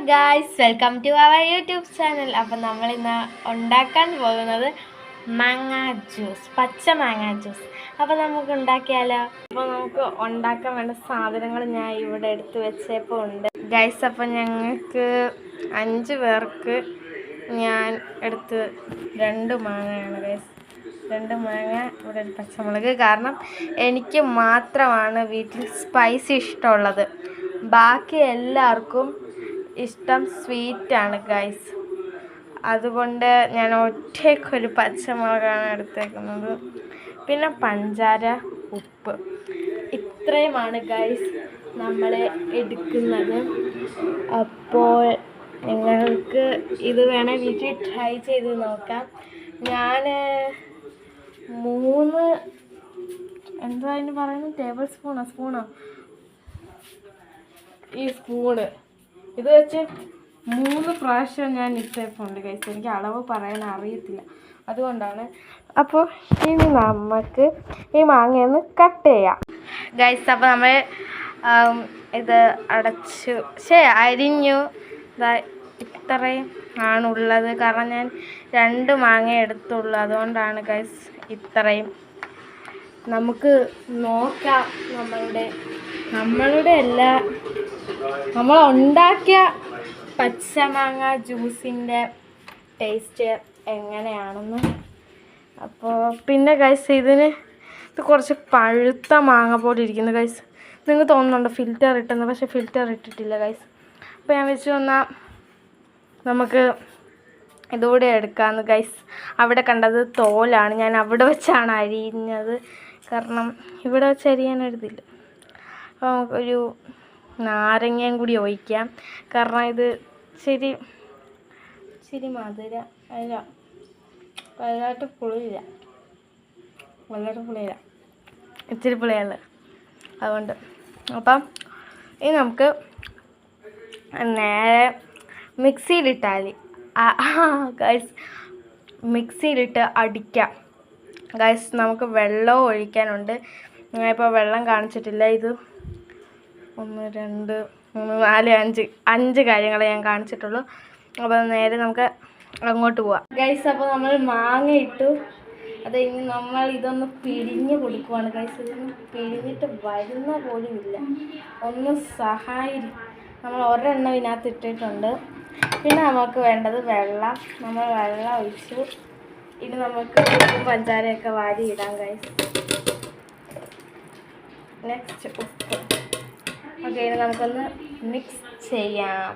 Guys, welcome to our YouTube channel. അപ്പം നമ്മളിന്ന് ഉണ്ടാക്കാൻ പോകുന്നത് മാങ്ങ ജ്യൂസ്, പച്ച മാങ്ങ ജ്യൂസ്. അപ്പോൾ നമുക്ക് ഉണ്ടാക്കിയാലോ? അപ്പോൾ നമുക്ക് ഉണ്ടാക്കാൻ വേണ്ട സാധനങ്ങൾ ഞാൻ ഇവിടെ എടുത്ത് വെച്ചപ്പോൾ ഉണ്ട് ഗായ്സ്. അപ്പം ഞങ്ങൾക്ക് 5 പേർക്ക് ഞാൻ എടുത്ത് 2 മാങ്ങയാണ് ഗായ്സ്. 2 മാങ്ങ, ഇവിടെ ഒരു പച്ചമുളക്. കാരണം എനിക്ക് മാത്രമാണ് വീട്ടിൽ സ്പൈസി ഇഷ്ടമുള്ളത്. ബാക്കി എല്ലാവർക്കും ഇഷ്ടം സ്വീറ്റാണ് ഗൈസ്. അതുകൊണ്ട് ഞാൻ ഒറ്റയ്ക്കൊരു പച്ചമുളകാണ് എടുത്തേക്കുന്നത്. പിന്നെ പഞ്ചാര, ഉപ്പ്, ഇത്രയുമാണ് ഗൈസ് നമ്മൾ എടുക്കുന്നത്. അപ്പോൾ നിങ്ങൾക്ക് ഇത് വേണേൽ വീട്ടിൽ ട്രൈ ചെയ്ത് നോക്കാം. ഞാൻ 3 എന്താ അതിന് പറയുന്നത്, ടേബിൾ സ്പൂണോ ഈ സ്പൂണ് ഇത് വെച്ച് 3 പ്രാവശ്യം ഞാൻ ഇട്ടേപ്പുണ്ട് ഗൈസ്. എനിക്ക് അളവ് പറയാൻ അറിയത്തില്ല, അതുകൊണ്ടാണ്. അപ്പോൾ ഇനി നമുക്ക് ഈ മാങ്ങയൊന്ന് കട്ട് ചെയ്യാം ഗൈസ്. അപ്പോൾ നമ്മൾ ഇത് അരിഞ്ഞു. ഇത്രയും ആണുള്ളത്. കാരണം ഞാൻ 2 മാങ്ങ എടുത്തുള്ളൂ, അതുകൊണ്ടാണ് ഗൈസ് ഇത്രയും. നമുക്ക് നോക്കാം നമ്മളുടെ എല്ലാ നമ്മൾ ഉണ്ടാക്കിയ പച്ചമാങ്ങ ജ്യൂസിൻ്റെ ടേസ്റ്റ് എങ്ങനെയാണെന്ന്. അപ്പോൾ പിന്നെ ഗൈസ് ഇത് കുറച്ച് പഴുത്ത മാങ്ങ പോലെ ഇരിക്കുന്നു ഗൈസ്. നിങ്ങൾക്ക് തോന്നുന്നുണ്ടോ ഫിൽറ്റർ ഇട്ടെന്ന്? പക്ഷേ ഫിൽറ്റർ ഇട്ടിട്ടില്ല ഗൈസ്. അപ്പോൾ ഞാൻ വെച്ച് വന്നാൽ നമുക്ക് ഇതുകൂടെ എടുക്കാമെന്ന് ഗൈസ്. അവിടെ കണ്ടത് തോലാണ്, ഞാൻ അവിടെ വെച്ചാണ് അരിഞ്ഞത്. കാരണം ഇവിടെ വെച്ച് അരിയാനെടുത്തില്ല. അപ്പോൾ നമുക്കൊരു നാരങ്ങയും കൂടി ഒഴിക്കാം. കാരണം ഇത് ഇച്ചിരി മധുര അല്ല, വലുതായിട്ട് പുളിയില്ല, ഇച്ചിരി പുളിയല്ല, അതുകൊണ്ട്. അപ്പം ഇനി നമുക്ക് നേരെ മിക്സിയിലിട്ടാൽ ഗൈസ്, മിക്സിയിലിട്ട് അടിക്കാം ഗൈസ്. നമുക്ക് വെള്ളവും ഒഴിക്കാനുണ്ട്. ഞാനിപ്പോൾ വെള്ളം കാണിച്ചിട്ടില്ല. ഇത് 1 2 3 4 5 കാര്യങ്ങളെ ഞാൻ കാണിച്ചിട്ടുള്ളൂ. അപ്പോൾ നേരെ നമുക്ക് അങ്ങോട്ട് പോവാം ഗൈസ്. അപ്പോൾ നമ്മൾ മാങ്ങ ഇട്ടു. അത് ഇനി നമ്മൾ ഇതൊന്ന് പിഴിഞ്ഞ് കൊടുക്കുവാണ് ഗൈസ്. ഇതൊന്ന് പിഴിഞ്ഞിട്ട് വരുന്ന പോലും ഇല്ല, ഒന്ന് നമ്മൾ ഒരെണ്ണം ഇതിനകത്ത് ഇട്ടിട്ടുണ്ട്. പിന്നെ നമുക്ക് വേണ്ടത് വെള്ളം. നമ്മൾ വെള്ളം ഒഴിച്ചു. ഇനി നമുക്ക് ഉപ്പും പഞ്ചാരയൊക്കെ വാരി ഇടാം ഗൈസ്. നെക്സ്റ്റ് ഉപ്പ്. ഓക്കെ, ഇനി നമുക്കൊന്ന് മിക്സ് ചെയ്യാം.